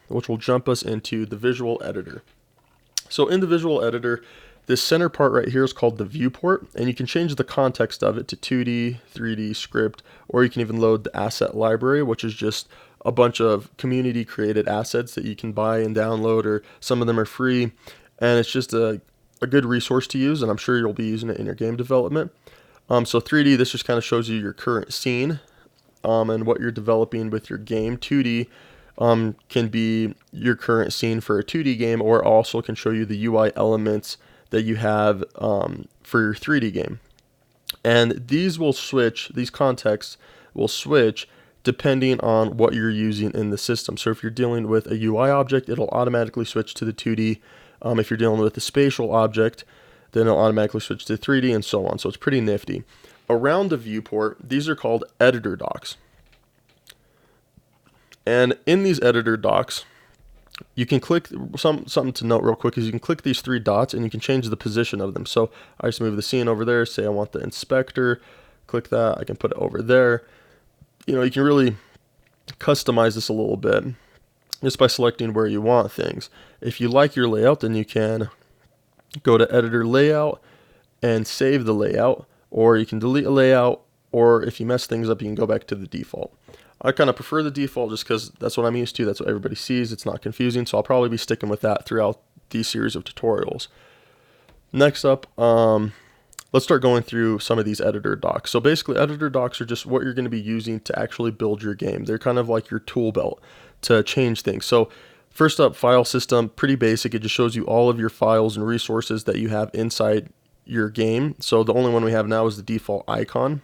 which will jump us into the visual editor. So in the visual editor, this center part right here is called the viewport, and you can change the context of it to 2D, 3D, script, or you can even load the asset library, which is just a bunch of community created assets that you can buy and download, or some of them are free, and it's just a good resource to use, and I'm sure you'll be using it in your game development. So 3D, this just kind of shows you your current scene and what you're developing with your game. 2D can be your current scene for a 2D game, or also can show you the UI elements that you have for your 3D game. And these will switch, these contexts will switch depending on what you're using in the system. So if you're dealing with a UI object, it'll automatically switch to the 2D. If you're dealing with a spatial object, then it'll automatically switch to 3D and so on. So it's pretty nifty. Around the viewport, these are called editor docs. And in these editor docs, you can click, something to note real quick is you can click these three dots and you can change the position of them. So I just move the scene over there, say I want the inspector, click that, I can put it over there. You can really customize this a little bit just by selecting where you want things. If you like your layout, then you can go to editor layout and save the layout, or you can delete a layout, or if you mess things up, you can go back to the default. I kind of prefer the default just because that's what I'm used to. That's what everybody sees. It's not confusing, so I'll probably be sticking with that throughout these series of tutorials. Next up, let's start going through some of these editor docs. So basically, editor docs are just what you're going to be using to actually build your game. They're kind of like your tool belt to change things. So first up, file system, pretty basic. It just shows you all of your files and resources that you have inside your game. So the only one we have now is the default icon.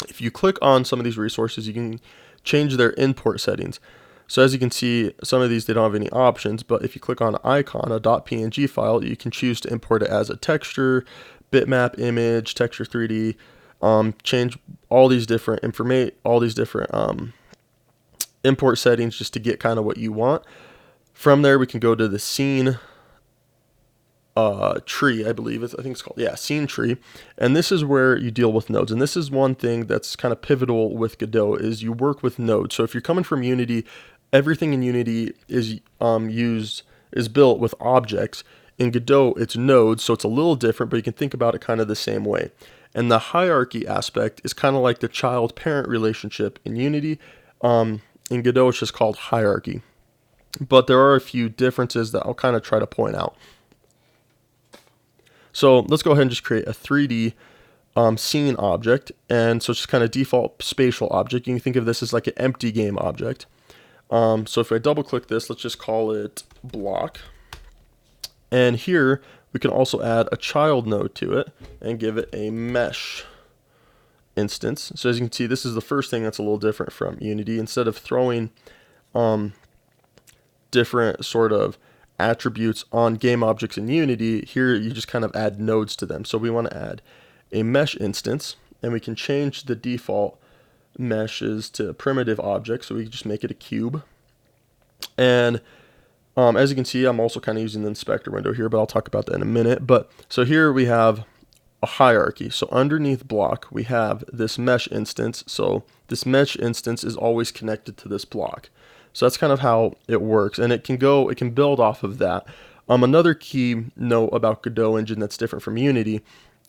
If you click on some of these resources, you can change their import settings. So as you can see, some of these, they don't have any options, but if you click on icon, a .png file, you can choose to import it as a texture, bitmap, image, texture 3D, change all these different import settings just to get kind of what you want. From there, we can go to the scene tree, I think it's called, scene tree. And this is where you deal with nodes. And this is one thing that's kind of pivotal with Godot is you work with nodes. So if you're coming from Unity, everything in Unity is built with objects. In Godot, it's nodes, so it's a little different, but you can think about it kind of the same way. And the hierarchy aspect is kind of like the child-parent relationship in Unity. In Godot, it's just called hierarchy. But there are a few differences that I'll kind of try to point out. So let's go ahead and just create a 3D scene object. And so it's just kind of default spatial object. You can think of this as like an empty game object. So if I double click this, let's just call it block. And here we can also add a child node to it and give it a mesh instance. So as you can see, this is the first thing that's a little different from Unity. Instead of throwing different sort of attributes on game objects in Unity, here you just kind of add nodes to them. So we want to add a mesh instance, and we can change the default meshes to primitive objects, so we can just make it a cube. And as you can see, I'm also kind of using the inspector window here, but I'll talk about that in a minute. But so here we have a hierarchy. So underneath block, we have this mesh instance. So this mesh instance is always connected to this block. So that's kind of how it works, and it can build off of that. Another key note about Godot engine that's different from Unity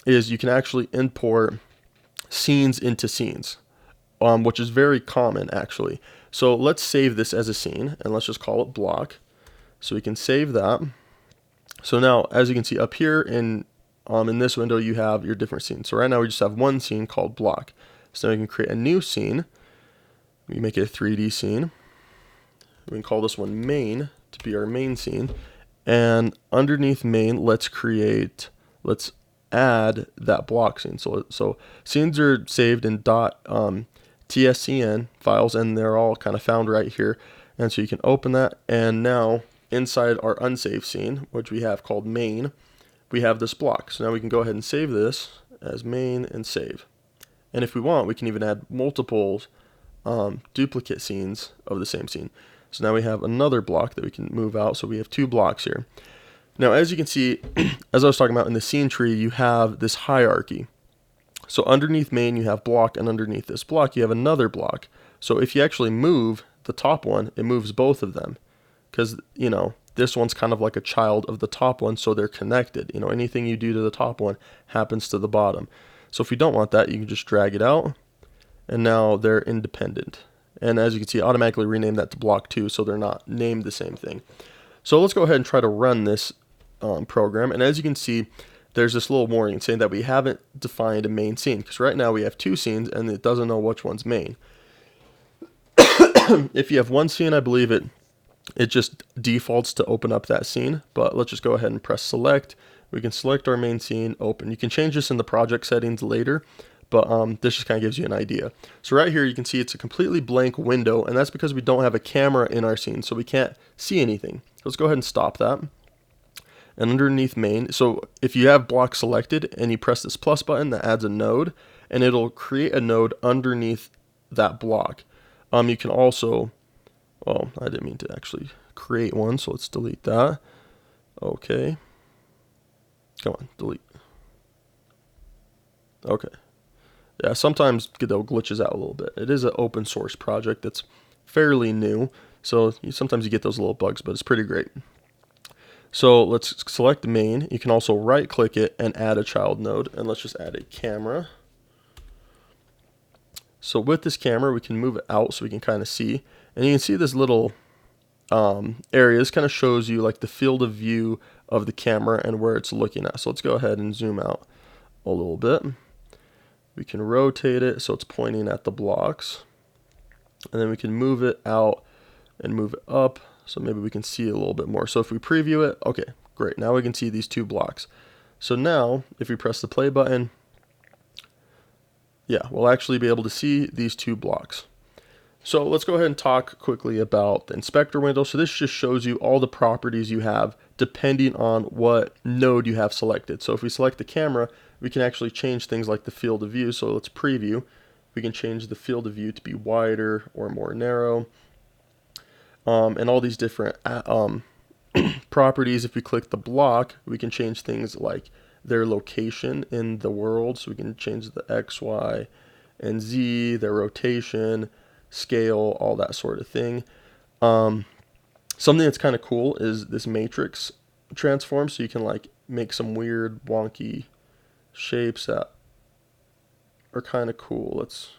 is you can actually import scenes into scenes, which is very common actually. So let's save this as a scene, and let's just call it block. So we can save that. So now, as you can see up here in this window, you have your different scenes. So right now we just have one scene called block. So now we can create a new scene. We make it a 3D scene. We can call this one main to be our main scene. And underneath main, let's add that block scene. So scenes are saved in .tscn files, and they're all kind of found right here. And so you can open that, and now inside our unsaved scene, which we have called main, we have this block. So now we can go ahead and save this as main and save. And if we want, we can even add multiple duplicate scenes of the same scene. So now we have another block that we can move out. So we have two blocks here. Now, as you can see, as I was talking about in the scene tree, you have this hierarchy. So underneath main, you have block, and underneath this block, you have another block. So if you actually move the top one, it moves both of them. because, you know, this one's kind of like a child of the top one, so they're connected. You know, anything you do to the top one happens to the bottom. So if you don't want that, you can just drag it out, and now they're independent. And as you can see, automatically rename that to block 2, so they're not named the same thing. So let's go ahead and try to run this program. And as you can see, there's this little warning saying that we haven't defined a main scene, because right now we have 2 scenes and it doesn't know which one's main. If you have 1 scene, I believe it just defaults to open up that scene. But let's just go ahead and press select. We can select our main scene, open. You can change this in the project settings later, but this just kind of gives you an idea. So right here you can see it's a completely blank window, and that's because we don't have a camera in our scene, so we can't see anything. Let's go ahead and stop that. And underneath main, so if you have block selected and you press this plus button, that adds a node, and it'll create a node underneath that block. You can also, well, I didn't mean to actually create one, so let's delete that. Okay. Come on, delete. Okay. Yeah, sometimes Godot glitches out a little bit. It is an open source project that's fairly new, so sometimes you get those little bugs, but it's pretty great. So let's select the main. You can also right click it and add a child node, and let's just add a camera. So with this camera, we can move it out so we can kind of see, and you can see this little area. This kind of shows you like the field of view of the camera and where it's looking at. So let's go ahead and zoom out a little bit. We can rotate it so it's pointing at the blocks, and then we can move it out and move it up so maybe we can see a little bit more. So if we preview it, okay, great. Now we can see these 2 blocks. So now if we press the play button, yeah, we'll actually be able to see these 2 blocks. So let's go ahead and talk quickly about the inspector window. So this just shows you all the properties you have depending on what node you have selected. So if we select the camera, we can actually change things like the field of view. So let's preview. We can change the field of view to be wider or more narrow. And all these different properties. If we click the block, we can change things like their location in the world. So we can change the X, Y, and Z, their rotation, scale, all that sort of thing. Something that's kind of cool is this matrix transform. So you can like make some weird wonky shapes that are kind of cool. Let's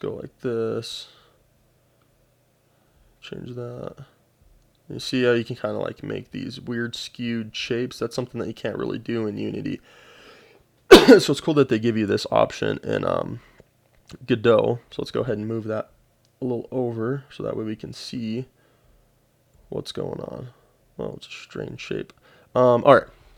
go like this. Change that. You see how you can kind of like make these weird skewed shapes. That's something that you can't really do in Unity. So it's cool that they give you this option in Godot. So let's go ahead and move that a little over so that way we can see what's going on. Well, it's a strange shape. All right.